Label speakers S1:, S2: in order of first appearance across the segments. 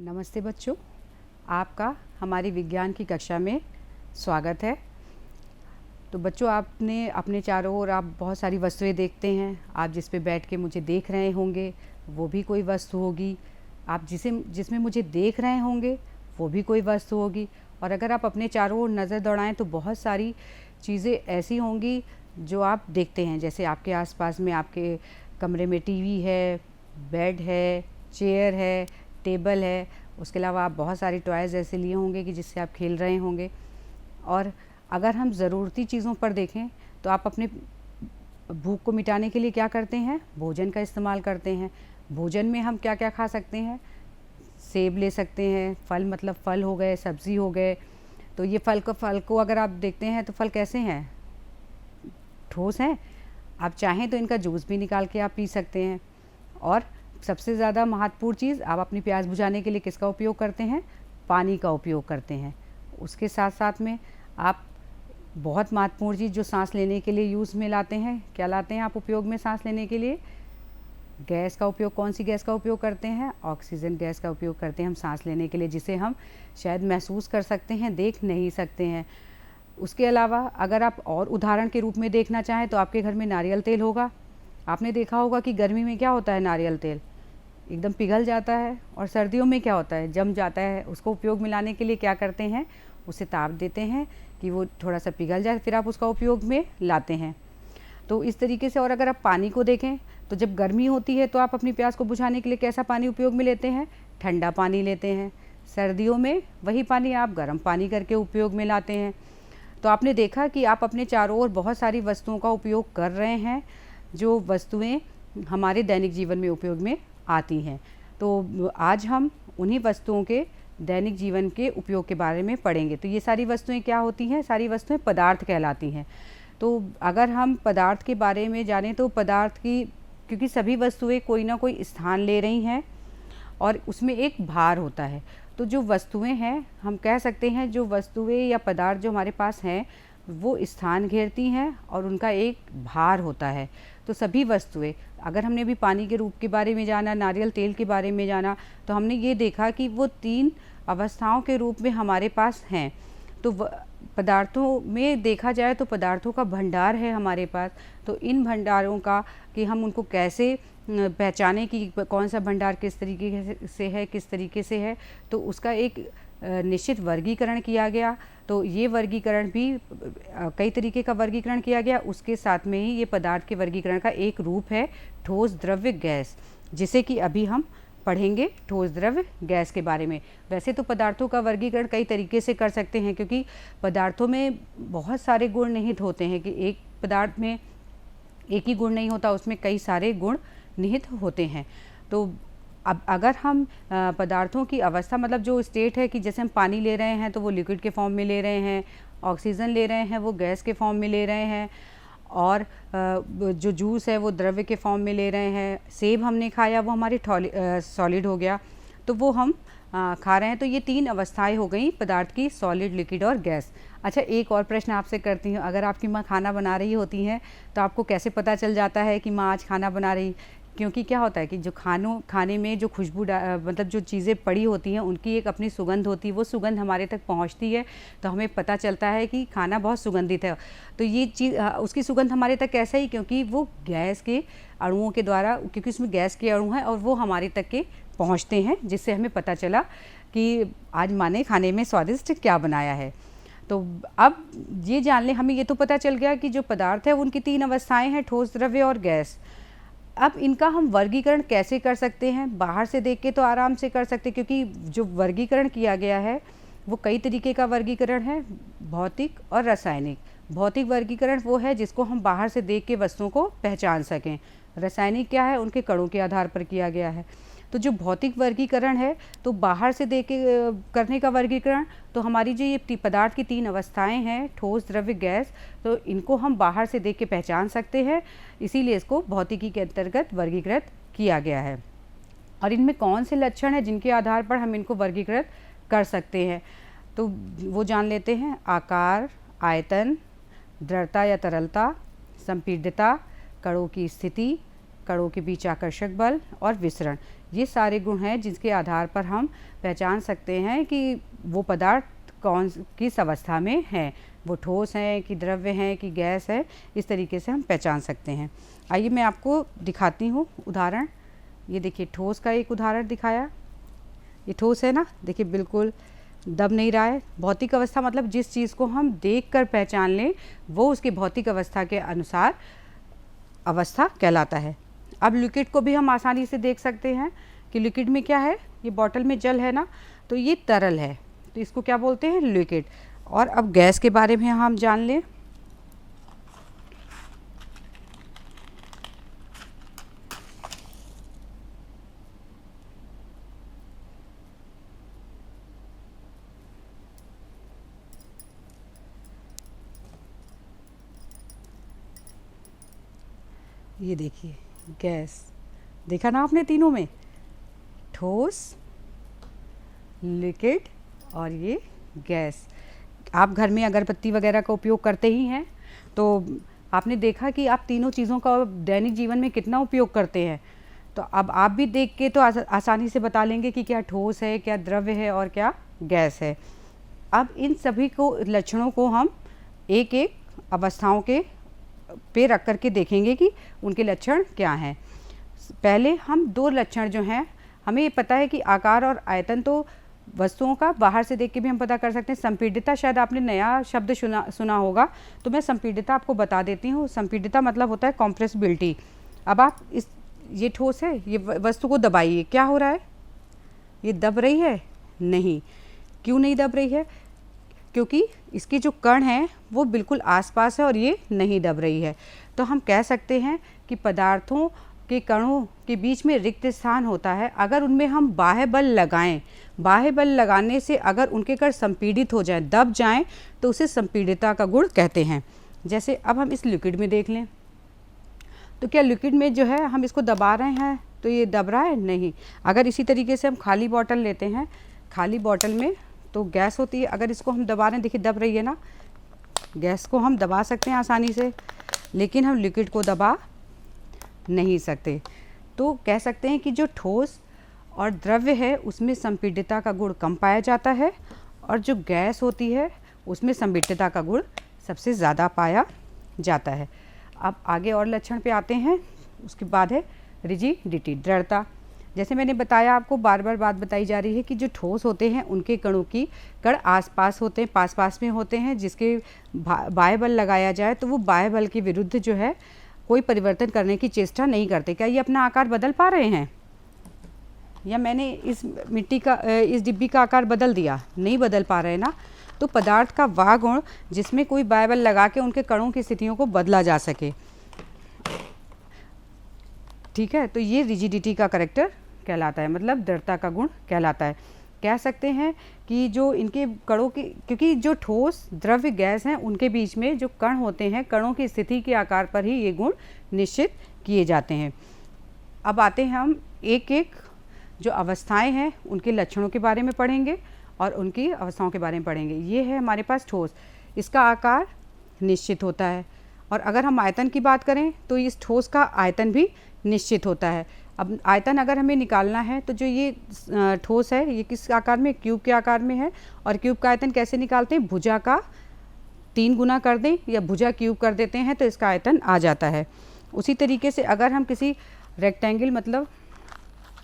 S1: नमस्ते बच्चों, आपका हमारी विज्ञान की कक्षा में स्वागत है। तो बच्चों, आपने अपने चारों ओर आप बहुत सारी वस्तुएं देखते हैं। आप जिस पे बैठ के मुझे देख रहे होंगे वो भी कोई वस्तु होगी। आप जिसमें मुझे देख रहे होंगे वो भी कोई वस्तु होगी। और अगर आप अपने चारों ओर नज़र दौड़ाएं तो बहुत सारी चीज़ें ऐसी होंगी जो आप देखते हैं। जैसे आपके आसपास में आपके कमरे में टीवी है, बेड है, चेयर है, टेबल है। उसके अलावा आप बहुत सारी टॉयज़ ऐसे लिए होंगे कि जिससे आप खेल रहे होंगे। और अगर हम ज़रूरती चीज़ों पर देखें तो आप अपने भूख को मिटाने के लिए क्या करते हैं? भोजन का इस्तेमाल करते हैं। भोजन में हम क्या क्या खा सकते हैं? सेब ले सकते हैं, फल मतलब फल हो गए, सब्ज़ी हो गए। तो ये फल को अगर आप देखते हैं तो फल कैसे हैं? ठोस हैं। आप चाहें तो इनका जूस भी निकाल के आप पी सकते हैं। और सबसे ज़्यादा महत्वपूर्ण चीज़, आप अपनी प्यास बुझाने के लिए किसका उपयोग करते हैं? पानी का उपयोग करते हैं। उसके साथ साथ में आप बहुत महत्वपूर्ण चीज़ जो सांस लेने के लिए यूज़ में लाते हैं, क्या लाते हैं आप उपयोग में सांस लेने के लिए? गैस का उपयोग। कौन सी गैस का उपयोग करते हैं? ऑक्सीजन गैस का उपयोग करते हैं हम सांस लेने के लिए, जिसे हम शायद महसूस कर सकते हैं, देख नहीं सकते हैं। उसके अलावा अगर आप और उदाहरण के रूप में देखना चाहें तो आपके घर में नारियल तेल होगा। आपने देखा होगा कि गर्मी में क्या होता है, नारियल तेल एकदम पिघल जाता है, और सर्दियों में क्या होता है, जम जाता है। उसको उपयोग में लाने के लिए क्या करते हैं? उसे ताप देते हैं कि वो थोड़ा सा पिघल जाए, फिर आप उसका उपयोग में लाते हैं। तो इस तरीके से। और अगर आप पानी को देखें तो जब गर्मी होती है तो आप अपनी प्यास को बुझाने के लिए कैसा पानी उपयोग में लेते हैं? ठंडा पानी लेते हैं। सर्दियों में वही पानी आप गर्म पानी करके उपयोग में लाते हैं। तो आपने देखा कि आप अपने चारों ओर बहुत सारी वस्तुओं का उपयोग कर रहे हैं, जो वस्तुएं हमारे दैनिक जीवन में उपयोग में आती हैं। तो आज हम उन्हीं वस्तुओं के दैनिक जीवन के उपयोग के बारे में पढ़ेंगे। तो ये सारी वस्तुएं क्या होती हैं? सारी वस्तुएं पदार्थ कहलाती हैं। तो अगर हम पदार्थ के बारे में जानें तो पदार्थ की, क्योंकि सभी वस्तुएं कोई ना कोई स्थान ले रही हैं और उसमें एक भार होता है। तो जो वस्तुएं हैं, हम कह सकते हैं जो वस्तुएं या पदार्थ जो हमारे पास हैं वो स्थान घेरती हैं और उनका एक भार होता है। तो सभी वस्तुएं, अगर हमने भी पानी के रूप के बारे में जाना, नारियल तेल के बारे में जाना, तो हमने ये देखा कि वो 3 अवस्थाओं के रूप में हमारे पास हैं। तो पदार्थों में देखा जाए तो पदार्थों का भंडार है हमारे पास। तो इन भंडारों का कि हम उनको कैसे पहचाने कि कौन सा भंडार किस तरीके से है, किस तरीके से है, तो उसका एक निश्चित वर्गीकरण किया गया। तो ये वर्गीकरण भी कई तरीके का वर्गीकरण किया गया। उसके साथ में ही ये पदार्थ के वर्गीकरण का एक रूप है ठोस, द्रव्य, गैस, जिसे कि अभी हम पढ़ेंगे ठोस, द्रव्य, गैस के बारे में। वैसे तो पदार्थों का वर्गीकरण कई तरीके से कर सकते हैं, क्योंकि पदार्थों में बहुत सारे गुण निहित होते हैं कि एक पदार्थ में एक ही गुण नहीं होता, उसमें कई सारे गुण निहित होते हैं। तो अब अगर हम पदार्थों की अवस्था, मतलब जो स्टेट है कि जैसे हम पानी ले रहे हैं तो वो लिक्विड के फॉर्म में ले रहे हैं, ऑक्सीजन ले रहे हैं वो गैस के फॉर्म में ले रहे हैं, और जो जूस है वो द्रव्य के फॉर्म में ले रहे हैं। सेब हमने खाया वो हमारे सॉलिड हो गया, तो वो हम खा रहे हैं। तो ये 3 अवस्थाएं हो गई पदार्थ की, सॉलिड, लिक्विड और गैस। अच्छा, एक और प्रश्न आपसे करती हूँ। अगर आपकी माँ खाना बना रही होती हैं तो आपको कैसे पता चल जाता है कि माँ आज खाना बना रही? क्योंकि क्या होता है कि जो खाने में जो खुशबू मतलब जो चीज़ें पड़ी होती हैं उनकी एक अपनी सुगंध होती है, वो सुगंध हमारे तक पहुंचती है तो हमें पता चलता है कि खाना बहुत सुगंधित है। तो ये चीज़ उसकी सुगंध हमारे तक कैसे ही? क्योंकि वो गैस के अणुओं के द्वारा, क्योंकि उसमें गैस के अणु हैं और वो हमारे तक के पहुँचते हैं, जिससे हमें पता चला कि आज माँ ने खाने में स्वादिष्ट क्या बनाया है। तो अब ये जान लें, हमें ये तो पता चल गया कि जो पदार्थ है उनकी 3 अवस्थाएँ हैं, ठोस, द्रव्य और गैस। अब इनका हम वर्गीकरण कैसे कर सकते हैं? बाहर से देख के तो आराम से कर सकते हैं, क्योंकि जो वर्गीकरण किया गया है वो कई तरीके का वर्गीकरण है, भौतिक और रासायनिक। भौतिक वर्गीकरण वो है जिसको हम बाहर से देख के वस्तुओं को पहचान सकें। रासायनिक क्या है? उनके कणों के आधार पर किया गया है। तो जो भौतिक वर्गीकरण है, तो बाहर से देख के करने का वर्गीकरण, तो हमारी जो ये पदार्थ की 3 अवस्थाएं हैं, ठोस, द्रव्य, गैस, तो इनको हम बाहर से देख के पहचान सकते हैं, इसीलिए इसको भौतिकी के अंतर्गत वर्गीकृत किया गया है। और इनमें कौन से लक्षण हैं जिनके आधार पर हम इनको वर्गीकृत कर सकते हैं, तो वो जान लेते हैं। आकार, आयतन, दृढ़ता या तरलता, संपीड्यता, कणों की स्थिति, कणों के बीच आकर्षक बल और विसरण, ये सारे गुण हैं जिसके आधार पर हम पहचान सकते हैं कि वो पदार्थ कौन किस अवस्था में है, वो ठोस है कि द्रव्य है कि गैस है, इस तरीके से हम पहचान सकते हैं। आइए मैं आपको दिखाती हूँ उदाहरण। ये देखिए ठोस का एक उदाहरण दिखाया, ये ठोस है ना, देखिए बिल्कुल दब नहीं रहा है। भौतिक अवस्था मतलब जिस चीज़ को हम देखकर पहचान लें वो उसकी भौतिक अवस्था के अनुसार अवस्था कहलाता है। अब लिक्विड को भी हम आसानी से देख सकते हैं कि लिक्विड में क्या है, ये बॉटल में जल है ना, तो ये तरल है, तो इसको क्या बोलते हैं, लिक्विड। और अब गैस के बारे में हम जान लें। ये देखिए गैस, देखा ना आपने तीनों में, ठोस, लिक्विड और ये गैस। आप घर में अगरबत्ती वगैरह का उपयोग करते ही हैं, तो आपने देखा कि आप तीनों चीज़ों का दैनिक जीवन में कितना उपयोग करते हैं। तो अब आप भी देख के तो आसानी से बता लेंगे कि क्या ठोस है, क्या द्रव्य है और क्या गैस है। अब इन सभी को लक्षणों को हम एक एक अवस्थाओं के पे रख करके देखेंगे कि उनके लक्षण क्या हैं। पहले हम दो लक्षण जो हैं, हमें ये पता है कि आकार और आयतन तो वस्तुओं का बाहर से देख के भी हम पता कर सकते हैं। संपीडिता शायद आपने नया शब्द सुना होगा, तो मैं संपीडिता आपको बता देती हूँ। संपीडिता मतलब होता है कॉम्प्रेसिबिलिटी। अब आप ये ठोस है, ये वस्तु को दबाइए, क्या हो रहा है, ये दब रही है? नहीं। क्यों नहीं दब रही है? क्योंकि इसके जो कण हैं वो बिल्कुल आसपास है और ये नहीं दब रही है। तो हम कह सकते हैं कि पदार्थों के कणों के बीच में रिक्त स्थान होता है। अगर उनमें हम बाह्य बल लगाएं, बाह्य बल लगाने से अगर उनके कण संपीड़ित हो जाएं, दब जाएं, तो उसे संपीडिता का गुण कहते हैं। जैसे अब हम इस लिक्विड में देख लें, तो क्या लिक्विड में जो है हम इसको दबा रहे हैं तो ये दब रहा है? नहीं। अगर इसी तरीके से हम खाली बॉटल लेते हैं, खाली बॉटल में तो गैस होती है, अगर इसको हम दबा रहे हैं, देखिए दब रही है ना, गैस को हम दबा सकते हैं आसानी से, लेकिन हम लिक्विड को दबा नहीं सकते। तो कह सकते हैं कि जो ठोस और द्रव्य है उसमें संपीडिता का गुण कम पाया जाता है, और जो गैस होती है उसमें संपीडिता का गुण सबसे ज़्यादा पाया जाता है। अब आगे और लक्षण पे आते हैं। उसके बाद है रिजिडिटी, दृढ़ता। जैसे मैंने बताया, आपको बार बार बात बताई जा रही है कि जो ठोस होते हैं उनके कणों की कण आसपास होते हैं, पास पास में होते हैं, जिसके बाह्य बल लगाया जाए तो वो बाह्य बल के विरुद्ध जो है कोई परिवर्तन करने की चेष्टा नहीं करते। क्या ये अपना आकार बदल पा रहे हैं? या मैंने इस मिट्टी का, इस डिब्बी का आकार बदल दिया? नहीं बदल पा रहे ना। तो पदार्थ का वह गुण जिसमें कोई बाह्य बल लगा के उनके कणों की स्थितियों को बदला जा सके, ठीक है, तो ये रिजिडिटी का करेक्टर कहलाता है, मतलब दृढ़ता का गुण कहलाता है। कह सकते हैं कि जो इनके कणों की, क्योंकि जो ठोस द्रव्य गैस हैं उनके बीच में जो कण होते हैं, कणों की स्थिति के आकार पर ही ये गुण निश्चित किए जाते हैं। अब आते हैं हम एक एक जो अवस्थाएं हैं उनके लक्षणों के बारे में पढ़ेंगे और उनकी अवस्थाओं के बारे में पढ़ेंगे। ये है हमारे पास ठोस, इसका आकार निश्चित होता है, और अगर हम आयतन की बात करें तो इस ठोस का आयतन भी निश्चित होता है। अब आयतन अगर हमें निकालना है तो जो ये ठोस है ये किस आकार में, क्यूब के आकार में है, और क्यूब का आयतन कैसे निकालते हैं, भुजा का 3 गुना कर दें या भुजा क्यूब कर देते हैं तो इसका आयतन आ जाता है। उसी तरीके से अगर हम किसी रेक्टेंगल मतलब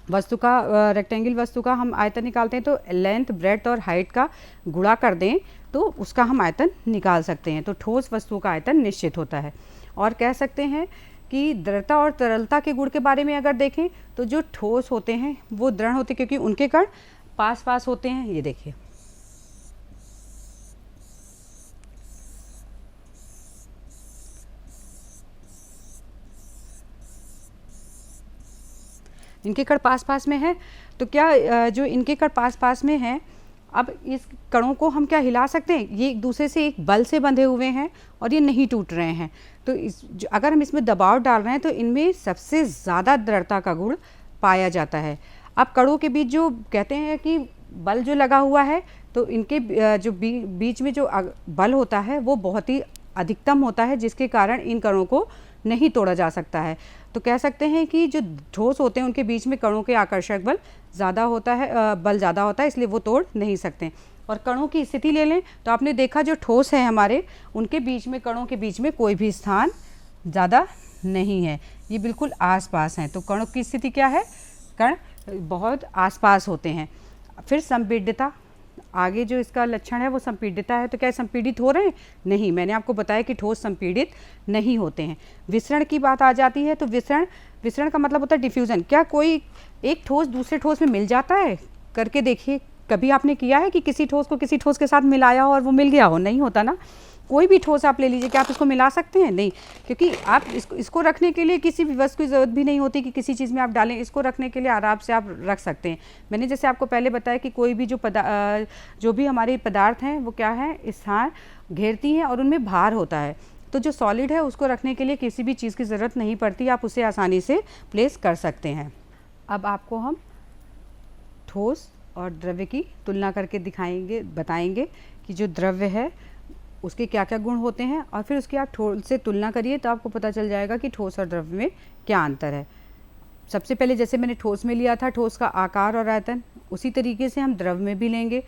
S1: वस्तु का, रेक्टेंगल वस्तु का हम आयतन निकालते हैं तो लेंथ, ब्रेड्थ और हाइट का गुणा कर दें तो उसका हम आयतन निकाल सकते हैं। तो ठोस वस्तु का आयतन निश्चित होता है। और कह सकते हैं कि दृढ़ता और तरलता के गुण के बारे में अगर देखें तो जो ठोस होते हैं वो दृढ़ होते हैं क्योंकि उनके कण पास पास होते हैं। ये देखिए, इनके कण पास पास में है, तो क्या जो इनके कण पास पास में हैं, अब इस कणों को हम क्या हिला सकते हैं? ये एक दूसरे से एक बल से बंधे हुए हैं और ये नहीं टूट रहे हैं। तो अगर हम इसमें दबाव डाल रहे हैं तो इनमें सबसे ज़्यादा दृढ़ता का गुण पाया जाता है। अब कणों के बीच जो कहते हैं कि बल जो लगा हुआ है, तो इनके जो बीच में जो बल होता है वो बहुत ही अधिकतम होता है, जिसके कारण इन कणों को नहीं तोड़ा जा सकता है। तो कह सकते हैं कि जो ठोस होते हैं उनके बीच में कणों के आकर्षक बल ज़्यादा होता है, बल ज़्यादा होता है, इसलिए वो तोड़ नहीं सकते। और कणों की स्थिति ले लें तो आपने देखा जो ठोस है हमारे, उनके बीच में, कणों के बीच में कोई भी स्थान ज़्यादा नहीं है, ये बिल्कुल आसपास हैं। तो कणों की स्थिति क्या है, कण बहुत आसपास होते हैं। फिर संपीड्यता, आगे जो इसका लक्षण है वो संपीड्यता है। तो क्या संपीड़ित हो रहे हैं? नहीं, मैंने आपको बताया कि ठोस संपीड़ित नहीं होते हैं। विसरण की बात आ जाती है तो विसरण का मतलब होता है डिफ्यूज़न। क्या कोई एक ठोस दूसरे ठोस में मिल जाता है? करके देखिए, कभी आपने किया है कि किसी ठोस को किसी ठोस के साथ मिलाया हो और वो मिल गया हो? नहीं होता ना। कोई भी ठोस आप ले लीजिए, क्या आप इसको मिला सकते हैं? नहीं, क्योंकि आप इसको रखने के लिए किसी भी वस्तु की ज़रूरत भी नहीं होती कि किसी चीज़ में आप डालें। इसको रखने के लिए आराम से आप रख सकते हैं। मैंने जैसे आपको पहले बताया कि कोई भी जो भी हमारे पदार्थ हैं वो क्या है, स्थान घेरती हैं और उनमें भार होता है। तो जो सॉलिड है उसको रखने के लिए किसी भी चीज़ की ज़रूरत नहीं पड़ती, आप उसे आसानी से प्लेस कर सकते हैं। अब आपको हम ठोस और द्रव्य की तुलना करके बताएंगे कि जो द्रव्य है उसके क्या क्या गुण होते हैं, और फिर उसकी आप ठोस से तुलना करिए तो आपको पता चल जाएगा कि ठोस और द्रव्य में क्या अंतर है। सबसे पहले जैसे मैंने ठोस में लिया था, ठोस का आकार और आयतन, उसी तरीके से हम द्रव्य में भी लेंगे।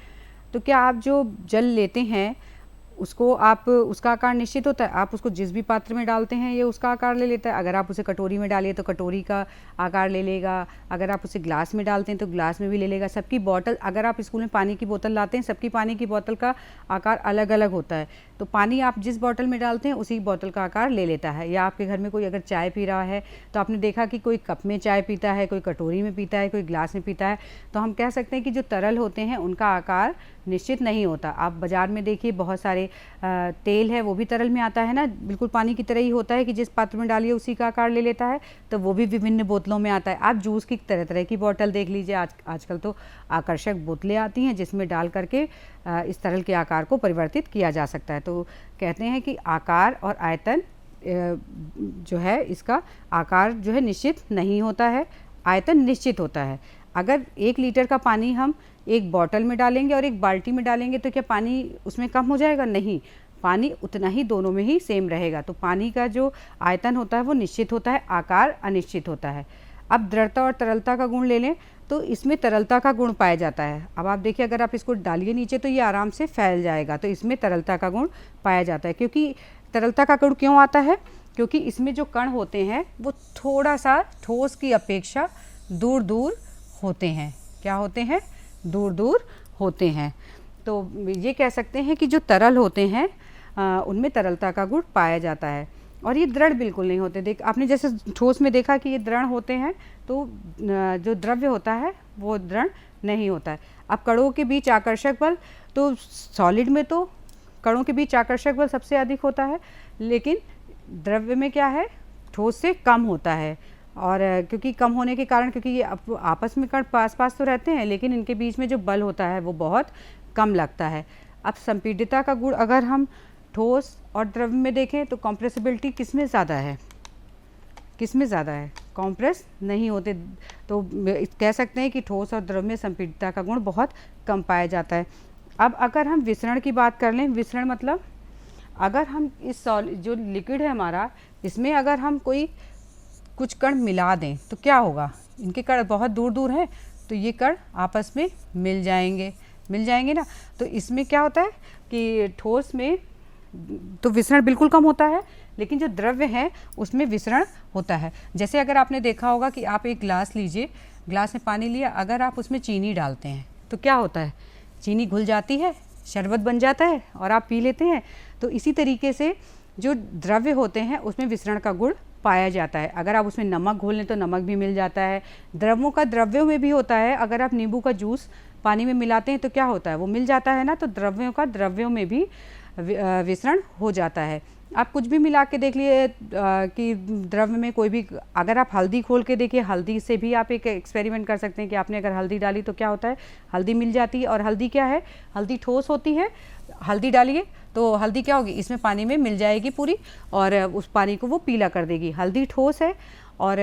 S1: तो क्या आप जो जल लेते हैं उसको उसका आकार निश्चित होता है, आप उसको जिस भी पात्र में डालते हैं ये उसका आकार ले लेता है। अगर आप उसे कटोरी में डालिए तो कटोरी का आकार ले लेगा, अगर आप उसे ग्लास में डालते हैं तो ग्लास में भी ले लेगा। सबकी बॉटल, अगर आप स्कूल में पानी की बोतल लाते हैं, सबकी पानी की बोतल का आकार अलग अलग होता है। तो पानी आप जिस बॉटल में डालते हैं उसी बॉटल का आकार ले लेता है। या आपके घर में कोई अगर चाय पी रहा है तो आपने देखा कि कोई कप में चाय पीता है, कोई कटोरी में पीता है, कोई ग्लास में पीता है। तो हम कह सकते हैं कि जो तरल होते हैं उनका आकार निश्चित नहीं होता। आप बाज़ार में देखिए बहुत सारे तेल है वो भी तरल में आता है ना, बिल्कुल पानी की तरह ही होता है कि जिस पात्र में डालिए उसी का आकार ले लेता है। तो वो भी विभिन्न बोतलों में आता है। आप जूस की तरह तरह की बोतल देख लीजिए, आजकल तो आकर्षक बोतलें आती हैं जिसमें डाल करके इस तरल के आकार को परिवर्तित किया जा सकता है। तो कहते हैं कि आकार और आयतन जो है, इसका आकार जो है निश्चित नहीं होता है, आयतन निश्चित होता है। अगर 1 लीटर का पानी हम एक बॉटल में डालेंगे और एक बाल्टी में डालेंगे तो क्या पानी उसमें कम हो जाएगा? नहीं, पानी उतना ही दोनों में ही सेम रहेगा। तो पानी का जो आयतन होता है वो निश्चित होता है, आकार अनिश्चित होता है। अब दृढ़ता और तरलता का गुण ले लें तो इसमें तरलता का गुण पाया जाता है। अब आप देखिए, अगर आप इसको डालिए नीचे तो ये आराम से फैल जाएगा, तो इसमें तरलता का गुण पाया जाता है। क्योंकि तरलता का गुण क्यों आता है? क्योंकि इसमें जो कण होते हैं वो थोड़ा सा ठोस की अपेक्षा दूर दूर होते हैं। क्या होते हैं? दूर दूर होते हैं। तो ये कह सकते हैं कि जो तरल होते हैं उनमें तरलता का गुण पाया जाता है। और ये दृढ़ बिल्कुल नहीं होते। आपने जैसे ठोस में देखा कि ये दृढ़ होते हैं, तो जो द्रव्य होता है वो दृढ़ नहीं होता है। अब कणों के बीच आकर्षक बल, तो सॉलिड में तो कणों के बीच आकर्षक बल सबसे अधिक होता है, लेकिन द्रव्य में क्या है, ठोस से कम होता है। और क्योंकि कम होने के कारण, क्योंकि ये आपस में कण पास पास तो रहते हैं लेकिन इनके बीच में जो बल होता है वो बहुत कम लगता है। अब संपीड्यता का गुण अगर हम ठोस और द्रव्य में देखें तो कॉम्प्रेसिबिलिटी किस में ज़्यादा है? किस में ज़्यादा है? कॉम्प्रेस नहीं होते। तो कह सकते हैं कि ठोस और द्रव्य में संपीड्यता का गुण बहुत कम पाया जाता है। अब अगर हम विसरण की बात कर लें, विसरण मतलब अगर हम इस जो लिक्विड है हमारा, इसमें अगर हम कुछ कण मिला दें तो क्या होगा? इनके कण बहुत दूर दूर हैं तो ये कण आपस में मिल जाएंगे ना। तो इसमें क्या होता है कि ठोस में तो विसरण बिल्कुल कम होता है, लेकिन जो द्रव्य है उसमें विसरण होता है। जैसे अगर आपने देखा होगा कि आप एक ग्लास लीजिए, ग्लास में पानी लिया, अगर आप उसमें चीनी डालते हैं तो क्या होता है? चीनी घुल जाती है, शरबत बन जाता है और आप पी लेते हैं। तो इसी तरीके से जो द्रव्य होते हैं उसमें विसरण का गुण पाया जाता है। अगर आप उसमें नमक घोल लें तो नमक भी मिल जाता है। द्रव्यों का द्रव्यों में भी होता है। अगर आप नींबू का जूस पानी में मिलाते हैं तो क्या होता है? वो मिल जाता है ना। तो द्रव्यों का द्रव्यों में भी विसरण हो जाता है। आप कुछ भी मिला के देख लिए कि द्रव्य में कोई भी, अगर आप हल्दी खोल के देखिए, हल्दी से भी आप एक एक्सपेरिमेंट कर सकते हैं कि आपने अगर हल्दी डाली तो क्या होता है? हल्दी मिल जाती है। और हल्दी क्या है? हल्दी ठोस होती है। हल्दी डालिए तो हल्दी क्या होगी? इसमें पानी में मिल जाएगी पूरी और उस पानी को वो पीला कर देगी। हल्दी ठोस है और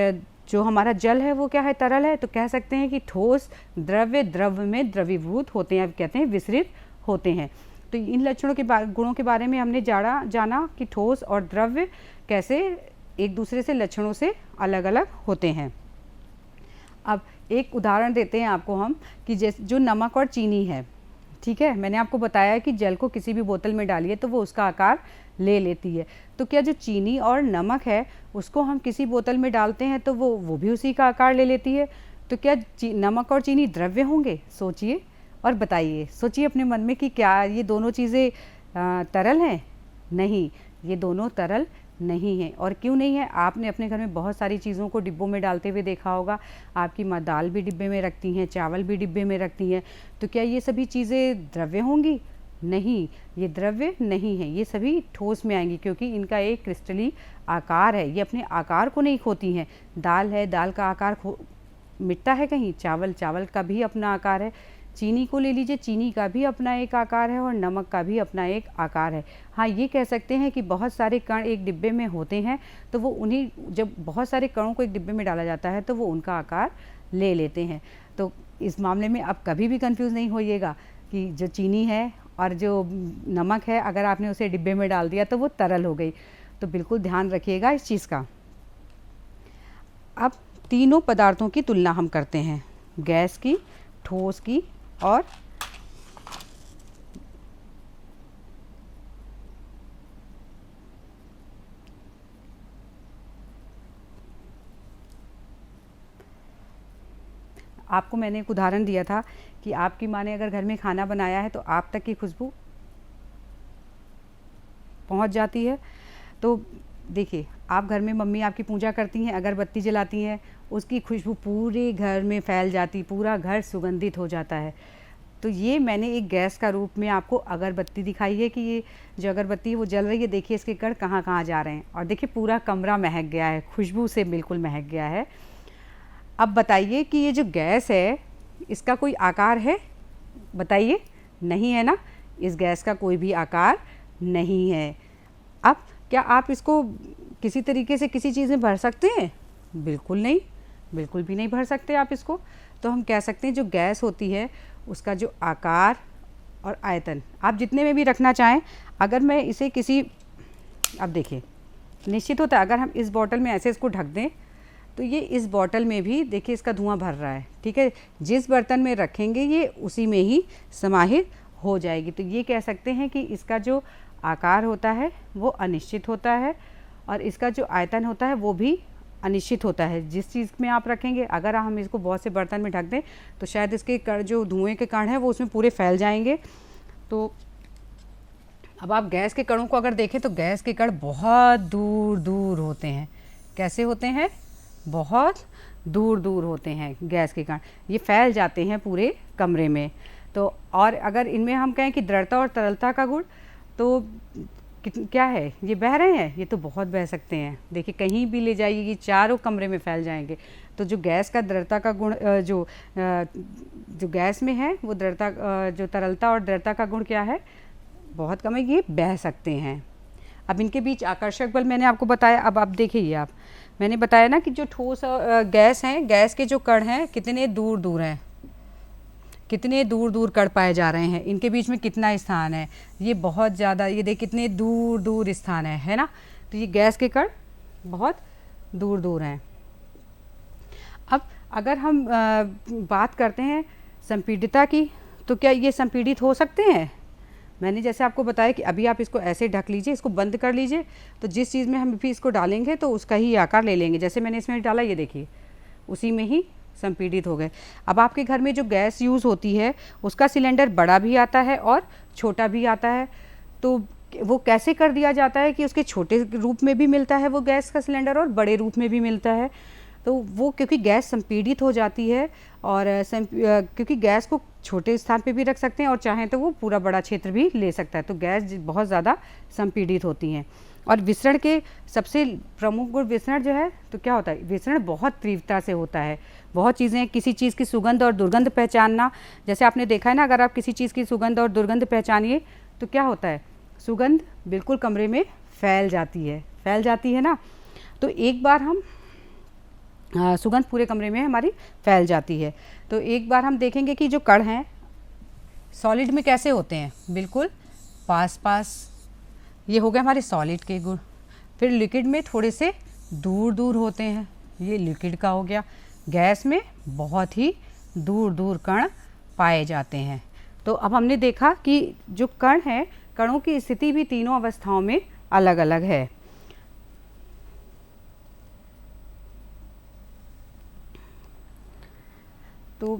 S1: जो हमारा जल है वो क्या है? तरल है। तो कह सकते हैं कि ठोस द्रव्य में द्रवीभूत होते हैं, कहते हैं विसरित होते हैं। तो इन लक्षणों के गुणों के बारे में हमने जाना कि ठोस और द्रव्य कैसे एक दूसरे से लक्षणों से अलग अलग होते हैं। अब एक उदाहरण देते हैं आपको हम कि जैसे जो नमक और चीनी है, ठीक है, मैंने आपको बताया कि जल को किसी भी बोतल में डालिए तो वो उसका आकार ले लेती है। तो क्या जो चीनी और नमक है उसको हम किसी बोतल में डालते हैं तो वो भी उसी का आकार ले लेती है। तो क्या नमक और चीनी द्रव्य होंगे? सोचिए और बताइए, सोचिए अपने मन में कि क्या ये दोनों चीज़ें तरल हैं? नहीं, ये दोनों तरल नहीं है। और क्यों नहीं है? आपने अपने घर में बहुत सारी चीज़ों को डिब्बों में डालते हुए देखा होगा। आपकी माँ दाल भी डिब्बे में रखती हैं, चावल भी डिब्बे में रखती हैं। तो क्या ये सभी चीज़ें द्रव्य होंगी? नहीं, ये द्रव्य नहीं है, ये सभी ठोस में आएंगी क्योंकि इनका एक क्रिस्टली आकार है। ये अपने आकार को नहीं खोती हैं। दाल है, दाल का आकार मिटता है कहीं? चावल का भी अपना आकार है। चीनी को ले लीजिए, चीनी का भी अपना एक आकार है और नमक का भी अपना एक आकार है। हाँ, ये कह सकते हैं कि बहुत सारे कण एक डिब्बे में होते हैं तो वो उन्हीं, जब बहुत सारे कणों को एक डिब्बे में डाला जाता है तो वो उनका आकार ले लेते हैं। तो इस मामले में आप कभी भी कंफ्यूज नहीं होइएगा कि जो चीनी है और जो नमक है, अगर आपने उसे डिब्बे में डाल दिया तो वो तरल हो गई। तो बिल्कुल ध्यान रखिएगा इस चीज़ का। अब तीनों पदार्थों की तुलना हम करते हैं, गैस की, ठोस की और आपको मैंने एक उदाहरण दिया था कि आपकी माँ ने अगर घर में खाना बनाया है तो आप तक की खुशबू पहुंच जाती है। तो देखिए, आप घर में, मम्मी आपकी पूजा करती हैं, अगरबत्ती जलाती हैं, उसकी खुशबू पूरे घर में फैल जाती, पूरा घर सुगंधित हो जाता है। तो ये मैंने एक गैस का रूप में आपको अगरबत्ती दिखाई है कि ये जो अगरबत्ती है वो जल रही है, देखिए इसके कण कहाँ कहाँ जा रहे हैं और देखिए पूरा कमरा महक गया है, खुशबू से बिल्कुल महक गया है। अब बताइए कि ये जो गैस है इसका कोई आकार है? बताइए, नहीं है ना, इस गैस का कोई भी आकार नहीं है। अब क्या आप इसको किसी तरीके से किसी चीज़ में भर सकते हैं? बिल्कुल नहीं, बिल्कुल भी नहीं भर सकते आप इसको। तो हम कह सकते हैं जो गैस होती है उसका जो आकार और आयतन आप जितने में भी रखना चाहें, अगर मैं इसे किसी, अब देखिए निश्चित होता है अगर हम इस बॉटल में ऐसे इसको ढक दें तो ये इस बॉटल में भी देखिए इसका धुआं भर रहा है, ठीक है, जिस बर्तन में रखेंगे ये उसी में ही समाहित हो जाएगी। तो ये कह सकते हैं कि इसका जो आकार होता है वो अनिश्चित होता है और इसका जो आयतन होता है वो भी अनिश्चित होता है। जिस चीज़ में आप रखेंगे, अगर हम इसको बहुत से बर्तन में ढक दें तो शायद इसके कण, जो धुएं के कण हैं वो उसमें पूरे फैल जाएंगे। तो अब आप गैस के कणों को अगर देखें तो गैस के कण बहुत दूर दूर होते हैं। कैसे होते हैं? बहुत दूर दूर होते हैं गैस के कण, ये फैल जाते हैं पूरे कमरे में। तो और अगर इनमें हम कहें कि दृढ़ता और तरलता का गुण, तो क्या है? ये बह रहे हैं, ये तो बहुत बह सकते हैं। देखिए कहीं भी ले जाइए ये चारों कमरे में फैल जाएंगे। तो जो गैस का दृढ़ता का गुण, जो गैस में है वो दृढ़ता, जो तरलता और दृढ़ता का गुण क्या है? बहुत कम है, ये बह सकते हैं। अब इनके बीच आकर्षक बल मैंने आपको बताया। अब आप देखिए, आप, मैंने बताया ना कि जो ठोस गैस हैं, गैस के जो कण हैं कितने दूर दूर हैं, कितने दूर दूर कण पाए जा रहे हैं, इनके बीच में कितना स्थान है? ये बहुत ज़्यादा, ये देख कितने दूर दूर स्थान है ना। तो ये गैस के कण बहुत दूर दूर हैं। अब अगर हम बात करते हैं संपीडितता की, तो क्या ये संपीड़ित हो सकते हैं? मैंने जैसे आपको बताया कि अभी आप इसको ऐसे ढक लीजिए, इसको बंद कर लीजिए, तो जिस चीज़ में हम भी इसको डालेंगे तो उसका ही आकार ले लेंगे। जैसे मैंने इसमें डाला, ये देखिए उसी में ही संपीड़ित हो गए। अब आपके घर में जो गैस यूज़ होती है उसका सिलेंडर बड़ा भी आता है और छोटा भी आता है। तो वो कैसे कर दिया जाता है कि उसके छोटे रूप में भी मिलता है वो गैस का सिलेंडर और बड़े रूप में भी मिलता है। तो वो क्योंकि गैस संपीड़ित हो जाती है और क्योंकि गैस को छोटे स्थान पे भी रख सकते हैं और चाहें तो वो पूरा बड़ा क्षेत्र भी ले सकता है। तो गैस बहुत ज़्यादा संपीड़ित होती हैं। और विसरण के सबसे प्रमुख गुण, विसरण जो है तो क्या होता है? विसरण बहुत तीव्रता से होता है। बहुत चीज़ें, किसी चीज़ की सुगंध और दुर्गंध पहचानना, जैसे आपने देखा है ना, अगर आप किसी चीज़ की सुगंध और दुर्गंध पहचानिए तो क्या होता है? सुगंध बिल्कुल कमरे में फैल जाती है ना। तो एक बार हम सुगंध पूरे कमरे में हमारी फैल जाती है। तो एक बार हम देखेंगे कि जो कण हैं सॉलिड में कैसे होते हैं, बिल्कुल पास पास। ये हो गए हमारे सॉलिड के गुण। फिर लिक्विड में थोड़े से दूर दूर होते हैं, ये लिक्विड का हो गया। गैस में बहुत ही दूर दूर कण पाए जाते हैं। तो अब हमने देखा कि जो कण है, कणों की स्थिति भी तीनों अवस्थाओं में अलग अलग है। तो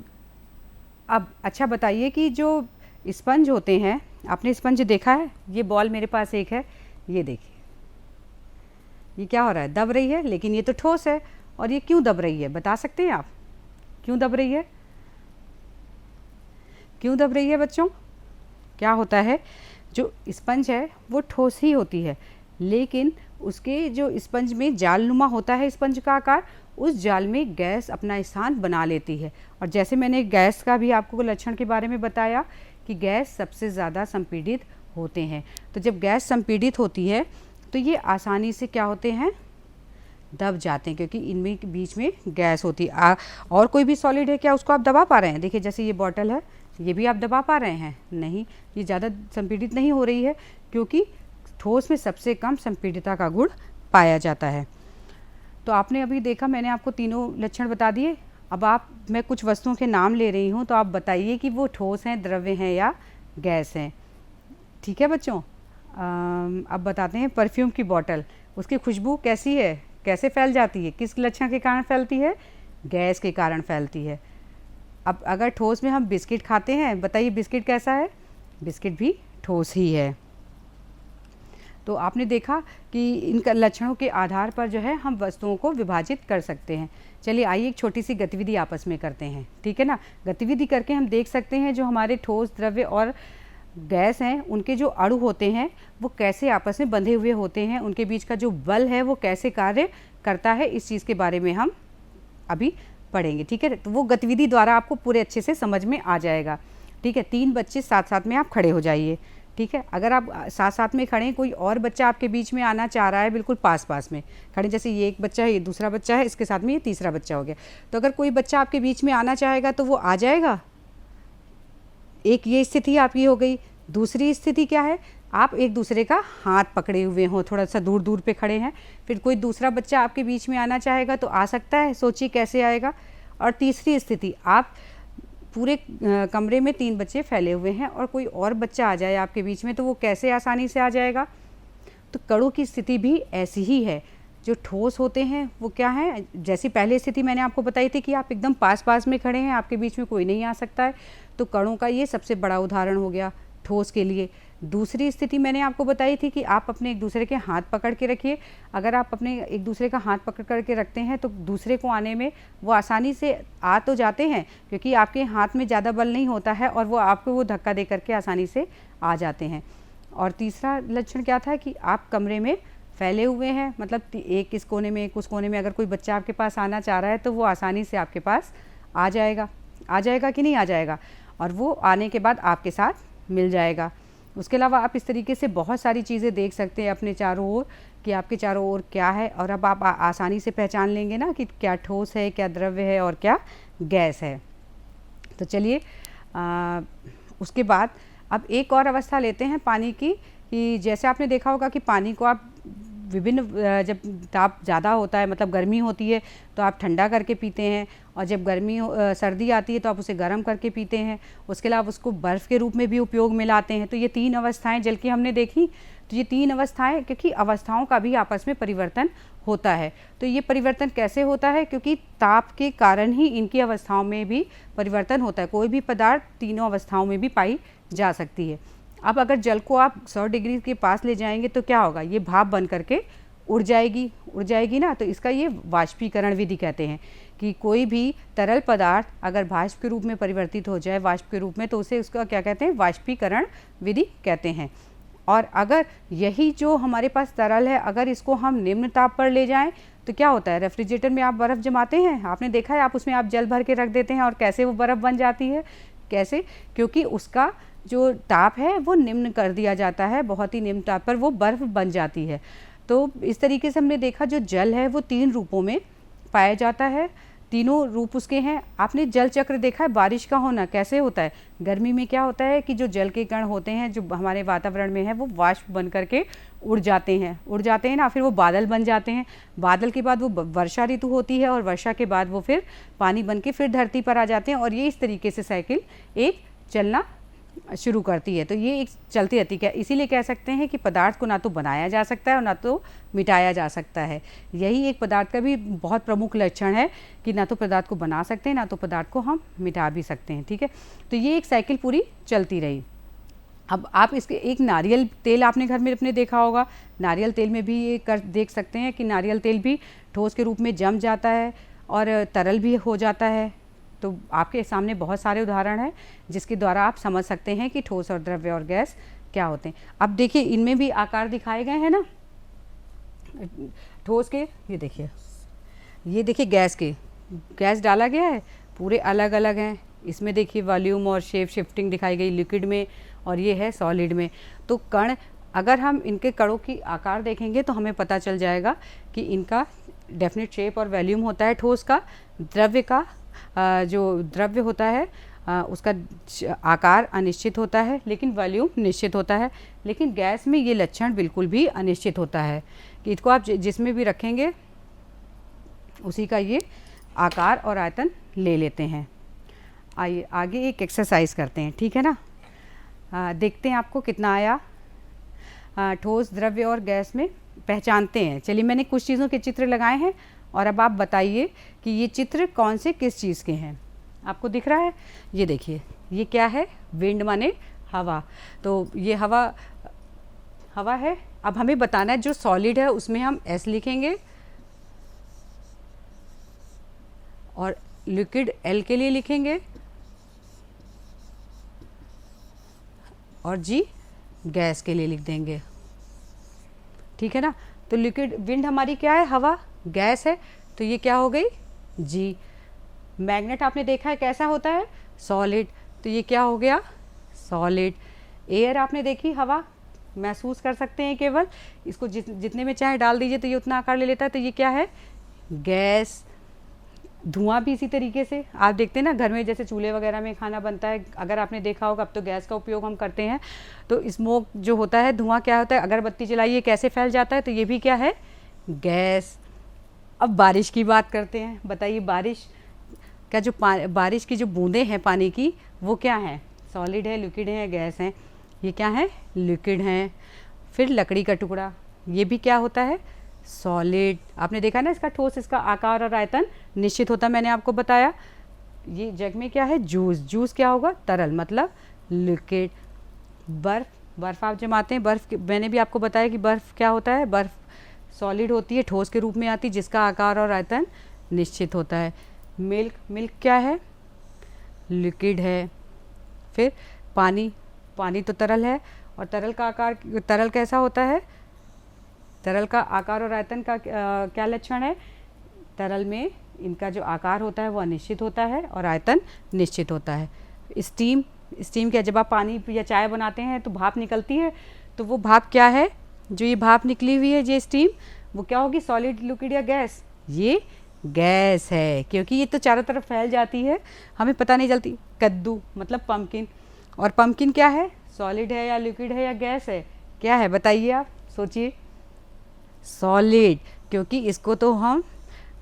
S1: अब अच्छा बताइए कि जो स्पंज होते हैं, आपने स्पंज देखा है? ये बॉल मेरे पास एक है, ये देखिए, ये क्या हो रहा है, दब रही है, लेकिन ये तो ठोस है। और ये क्यों दब रही है, बता सकते हैं आप? क्यों दब रही है? क्यों दब रही है बच्चों? क्या होता है, जो स्पंज है वो ठोस ही होती है, लेकिन उसके जो स्पंज में जालनुमा होता है स्पंज का आकार, उस जाल में गैस अपना स्थान बना लेती है। और जैसे मैंने गैस का भी आपको लक्षण के बारे में बताया कि गैस सबसे ज़्यादा संपीड़ित होते हैं। तो जब गैस संपीड़ित होती है तो ये आसानी से क्या होते हैं, दब जाते हैं, क्योंकि इनमें के बीच में गैस होती है। और कोई भी सॉलिड है क्या, उसको आप दबा पा रहे हैं? देखिए जैसे ये बॉटल है, ये भी आप दबा पा रहे हैं? नहीं, ये ज़्यादा संपीड़ित नहीं हो रही है, क्योंकि ठोस में सबसे कम संपीड़ितता का गुण पाया जाता है। तो आपने अभी देखा, मैंने आपको तीनों लक्षण बता दिए। अब मैं कुछ वस्तुओं के नाम ले रही हूँ, तो आप बताइए कि वो ठोस हैं, द्रव्य हैं या गैस हैं। ठीक है बच्चों? अब बताते हैं, परफ्यूम की बॉटल, उसकी खुशबू कैसी है, कैसे फैल जाती है, किस लक्षण के कारण फैलती है? गैस के कारण फैलती है। अब अगर ठोस में हम बिस्किट खाते हैं, बताइए बिस्किट कैसा है? बिस्किट भी ठोस ही है। तो आपने देखा कि इन लक्षणों के आधार पर जो है हम वस्तुओं को विभाजित कर सकते हैं। चलिए आइए एक छोटी सी गतिविधि आपस में करते हैं, ठीक है ना? गतिविधि करके हम देख सकते हैं जो हमारे ठोस, द्रव्य और गैस हैं, उनके जो अणु होते हैं वो कैसे आपस में बंधे हुए होते हैं, उनके बीच का जो बल है वो कैसे कार्य करता है, इस चीज़ के बारे में हम अभी पढ़ेंगे, ठीक है? तो वो गतिविधि द्वारा आपको पूरे अच्छे से समझ में आ जाएगा, ठीक है? 3 बच्चे साथ साथ में आप खड़े हो जाइए, ठीक है? अगर आप साथ साथ में खड़े हैं, कोई और बच्चा आपके बीच में आना चाह रहा है, बिल्कुल पास पास में खड़े, जैसे ये एक बच्चा है, ये दूसरा बच्चा है, इसके साथ में ये तीसरा बच्चा हो गया। तो अगर कोई बच्चा आपके बीच में आना चाहेगा तो वो आ जाएगा। एक ये स्थिति आपकी हो गई। दूसरी स्थिति क्या है, आप एक दूसरे का हाथ पकड़े हुए हो, थोड़ा सा दूर दूर पे खड़े हैं, फिर कोई दूसरा बच्चा आपके बीच में आना चाहेगा तो आ सकता है, सोचिए कैसे आएगा। और तीसरी स्थिति, आप पूरे कमरे में 3 बच्चे फैले हुए हैं और कोई और बच्चा आ जाए आपके बीच में, तो वो कैसे आसानी से आ जाएगा? तो कणों की स्थिति भी ऐसी ही है। जो ठोस होते हैं वो क्या है, जैसी पहली स्थिति मैंने आपको बताई थी कि आप एकदम पास पास में खड़े हैं, आपके बीच में कोई नहीं आ सकता है, तो कणों का ये सबसे बड़ा उदाहरण हो गया ठोस के लिए। दूसरी स्थिति मैंने आपको बताई थी कि आप अपने एक दूसरे के हाथ पकड़ के रखिए। अगर आप अपने एक दूसरे का हाथ पकड़ करके रखते हैं तो दूसरे को आने में वो आसानी से आ तो जाते हैं, क्योंकि आपके हाथ में ज़्यादा बल नहीं होता है और वो आपको वो धक्का दे करके आसानी से आ जाते हैं। और तीसरा लक्षण क्या था कि आप कमरे में फैले हुए हैं, मतलब एक इस कोने में एक उस कोने में, अगर कोई बच्चा आपके पास आना चाह रहा है तो वो आसानी से आपके पास आ जाएगा कि नहीं आ जाएगा, और वो आने के बाद आपके साथ मिल जाएगा। उसके अलावा आप इस तरीके से बहुत सारी चीज़ें देख सकते हैं अपने चारों ओर कि आपके चारों ओर क्या है, और अब आप आसानी से पहचान लेंगे ना कि क्या ठोस है, क्या द्रव्य है और क्या गैस है। तो चलिए उसके बाद अब एक और अवस्था लेते हैं पानी की, कि जैसे आपने देखा होगा कि पानी को आप विभिन्न, जब ताप ज़्यादा होता है, मतलब गर्मी होती है, तो आप ठंडा करके पीते हैं, और जब सर्दी आती है तो आप उसे गर्म करके पीते हैं। उसके अलावा उसको बर्फ़ के रूप में भी उपयोग में लाते हैं। तो ये 3 अवस्थाएं जल की हमने देखी। तो ये 3 अवस्थाएं, क्योंकि अवस्थाओं का भी आपस में परिवर्तन होता है। तो ये परिवर्तन कैसे होता है, क्योंकि ताप के कारण ही इनकी अवस्थाओं में भी परिवर्तन होता है। कोई भी पदार्थ तीनों अवस्थाओं में भी पाई जा सकती है। अब अगर जल को आप 100 डिग्री के पास ले जाएंगे तो क्या होगा, ये भाप बन करके उड़ जाएगी ना। तो इसका ये वाष्पीकरण विधि कहते हैं कि कोई भी तरल पदार्थ अगर वाष्प के रूप में परिवर्तित हो जाए, वाष्प के रूप में, तो उसे उसका क्या कहते हैं, वाष्पीकरण विधि कहते हैं। और अगर यही जो हमारे पास तरल है, अगर इसको हम निम्न ताप पर ले जाएं तो क्या होता है, रेफ्रिजरेटर में आप बर्फ़ जमाते हैं, आपने देखा है, आप उसमें आप जल भर के रख देते हैं और कैसे वो बर्फ़ बन जाती है। कैसे? क्योंकि उसका जो ताप है वो निम्न कर दिया जाता है, बहुत ही निम्न ताप पर वो बर्फ़ बन जाती है। तो इस तरीके से हमने देखा जो जल है वो 3 रूपों में पाया जाता है। तीनों रूप उसके हैं। आपने जल चक्र देखा है, बारिश का होना कैसे होता है? गर्मी में क्या होता है कि जो जल के कण होते हैं जो हमारे वातावरण में है वो वाष्प बन करके उड़ जाते हैं ना, फिर वो बादल बन जाते हैं। बादल के बाद वो वर्षा ऋतु होती है और वर्षा के बाद वो फिर पानी बन के फिर धरती पर आ जाते हैं और ये इस तरीके से साइकिल एक चलना शुरू करती है। तो ये एक चलती रहती है। इसीलिए कह सकते हैं कि पदार्थ को ना तो बनाया जा सकता है और ना तो मिटाया जा सकता है। यही एक पदार्थ का भी बहुत प्रमुख लक्षण है कि ना तो पदार्थ को बना सकते हैं ना तो पदार्थ को हम मिटा भी सकते हैं। ठीक है, तो ये एक साइकिल पूरी चलती रही। अब आप इसके एक नारियल तेल आपने घर में अपने देखा होगा, नारियल तेल में भी ये देख सकते हैं कि नारियल तेल भी ठोस के रूप में जम जाता है और तरल भी हो जाता है। तो आपके सामने बहुत सारे उदाहरण हैं जिसके द्वारा आप समझ सकते हैं कि ठोस और द्रव्य और गैस क्या होते हैं। अब देखिए इनमें भी आकार दिखाए गए हैं ना, ठोस के ये देखिए गैस के, गैस डाला गया है, पूरे अलग अलग हैं। इसमें देखिए वॉल्यूम और शेप शिफ्टिंग दिखाई गई लिक्विड में और ये है सॉलिड में। तो कण, अगर हम इनके कणों की आकार देखेंगे तो हमें पता चल जाएगा कि इनका डेफिनेट शेप और वॉल्यूम होता है ठोस का। द्रव्य का जो द्रव्य होता है उसका आकार अनिश्चित होता है लेकिन वॉल्यूम निश्चित होता है। लेकिन गैस में ये लक्षण बिल्कुल भी अनिश्चित होता है कि इसको आप जिसमें भी रखेंगे उसी का ये आकार और आयतन ले लेते हैं। आइए आगे एक एक्सरसाइज करते हैं, ठीक है ना। देखते हैं आपको कितना आया। ठोस, द्रव्य और गैस में पहचानते हैं। चलिए मैंने कुछ चीज़ों के चित्र लगाए हैं और अब आप बताइए कि ये चित्र कौन से किस चीज़ के हैं। आपको दिख रहा है, ये देखिए ये क्या है, विंड माने हवा। तो ये हवा है। अब हमें बताना है जो सॉलिड है उसमें हम एस लिखेंगे और लिक्विड एल के लिए लिखेंगे और जी गैस के लिए लिख देंगे, ठीक है ना। तो लिक्विड, विंड हमारी क्या है, हवा, गैस है, तो ये क्या हो गई, जी। मैग्नेट आपने देखा है कैसा होता है, सॉलिड, तो ये क्या हो गया, सॉलिड। एयर आपने देखी, हवा, महसूस कर सकते हैं केवल, इसको जितने में चाहे डाल दीजिए तो ये उतना आकार ले लेता है, तो ये क्या है, गैस। धुआं भी इसी तरीके से आप देखते हैं ना, घर में जैसे चूल्हे वगैरह में खाना बनता है, अगर आपने देखा होगा अब तो गैस का उपयोग हम करते हैं, तो स्मोक जो होता है, धुआं क्या होता है, अगरबत्ती जलाइए कैसे फैल जाता है, तो ये भी क्या है, गैस। अब बारिश की बात करते हैं, बताइए बारिश का जो बारिश की जो बूंदें हैं पानी की, वो क्या हैं, सॉलिड है, लिक्विड है, गैस हैं, ये क्या है, लिक्विड हैं। फिर लकड़ी का टुकड़ा, ये भी क्या होता है, सॉलिड। आपने देखा ना, इसका ठोस, इसका आकार और आयतन निश्चित होता है, मैंने आपको बताया। ये जग में क्या है, जूस, जूस क्या होगा, तरल, मतलब लिक्विड। बर्फ़ आप जमाते हैं, बर्फ़ मैंने भी आपको बताया कि बर्फ़ क्या होता है, बर्फ़ सॉलिड होती है, ठोस के रूप में आती है, जिसका आकार और आयतन निश्चित होता है। मिल्क क्या है, लिक्विड है। फिर पानी तो तरल है, और तरल का आकार, तरल कैसा होता है, तरल का आकार और आयतन का क्या लक्षण है, तरल में इनका जो आकार होता है वो अनिश्चित होता है और आयतन निश्चित होता है। स्टीम क्या, जब आप पानी या चाय बनाते हैं तो भाप निकलती है, तो वो भाप क्या है, जो ये भाप निकली हुई है, ये स्टीम, वो क्या होगी, सॉलिड, लिक्विड या गैस, ये गैस है, क्योंकि ये तो चारों तरफ फैल जाती है, हमें पता नहीं चलती। कद्दू मतलब पम्पकिन, और पम्पकिन क्या है, सॉलिड है या लिक्विड है या गैस है, क्या है बताइए, आप सोचिए, सॉलिड, क्योंकि इसको तो हम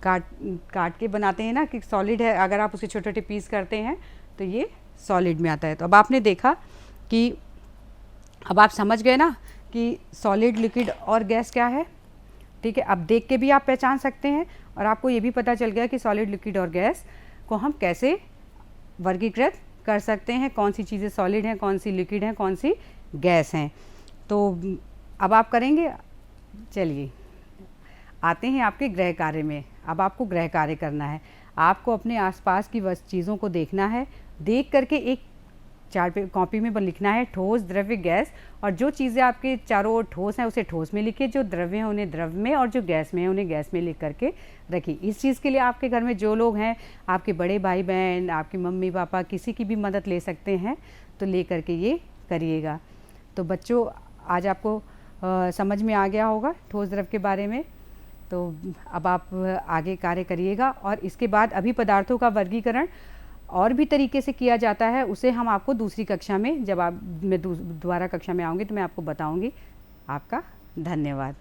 S1: काट के बनाते हैं ना कि सॉलिड है, अगर आप उसके छोटे छोटे पीस करते हैं तो ये सॉलिड में आता है। तो अब आपने देखा कि अब आप समझ गए ना कि सॉलिड, लिक्विड और गैस क्या है, ठीक है। अब देख के भी आप पहचान सकते हैं और आपको ये भी पता चल गया कि सॉलिड, लिक्विड और गैस को हम कैसे वर्गीकृत कर सकते हैं, कौन सी चीज़ें सॉलिड हैं, कौन सी लिक्विड हैं, कौन सी गैस हैं। तो अब आप करेंगे, चलिए आते हैं आपके गृह कार्य में। अब आपको गृह कार्य करना है, आपको अपने आसपास की चीज़ों को देखना है, देख करके एक चार्ट पे, कॉपी में लिखना है ठोस, द्रव्य, गैस, और जो चीज़ें आपके चारों ओर ठोस हैं उसे ठोस में लिखिए, जो द्रव्य हैं उन्हें द्रव्य में, और जो गैस में है उन्हें गैस में लिख करके रखिए। इस चीज़ के लिए आपके घर में जो लोग हैं, आपके बड़े भाई बहन, आपके मम्मी पापा, किसी की भी मदद ले सकते हैं, तो ले करके ये करिएगा। तो बच्चों, आज आपको समझ में आ गया होगा ठोस, द्रव्य के बारे में। तो अब आप आगे कार्य करिएगा। और इसके बाद अभी पदार्थों का वर्गीकरण और भी तरीके से किया जाता है, उसे हम आपको दूसरी कक्षा में, जब आप मैं दोबारा कक्षा में आऊँगी तो मैं आपको बताऊँगी। आपका धन्यवाद।